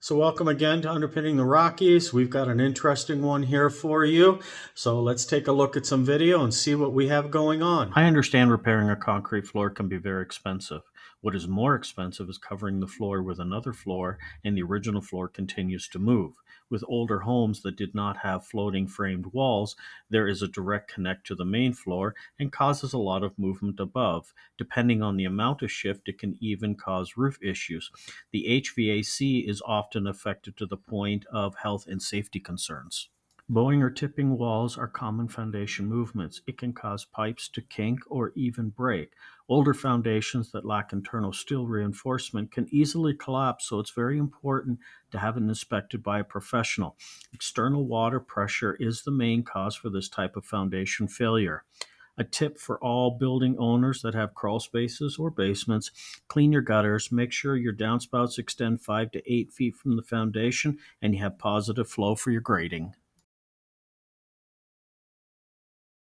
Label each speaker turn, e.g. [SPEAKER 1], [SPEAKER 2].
[SPEAKER 1] So welcome again to Underpinning the Rockies. We've got an interesting one here for you. So let's take a look at some video and see what we have going on. I understand repairing a concrete floor can be very expensive. What is more expensive is covering the floor with another floor and the original floor continues to move. With older homes that did not have floating framed walls, there is a direct connect to the main floor and causes a lot of movement above. Depending on the amount of shift, it can even cause roof issues. The HVAC is often affected to the point of health and safety concerns. Bowing or tipping walls are common foundation movements. It can cause pipes to kink or even break. Older foundations that lack internal steel reinforcement can easily collapse, so it's very important to have it inspected by a professional. External water pressure is the main cause for this type of foundation failure. A tip for all building owners that have crawl spaces or basements: clean your gutters, make sure your downspouts extend 5 to 8 feet from the foundation, and you have positive flow for your grading.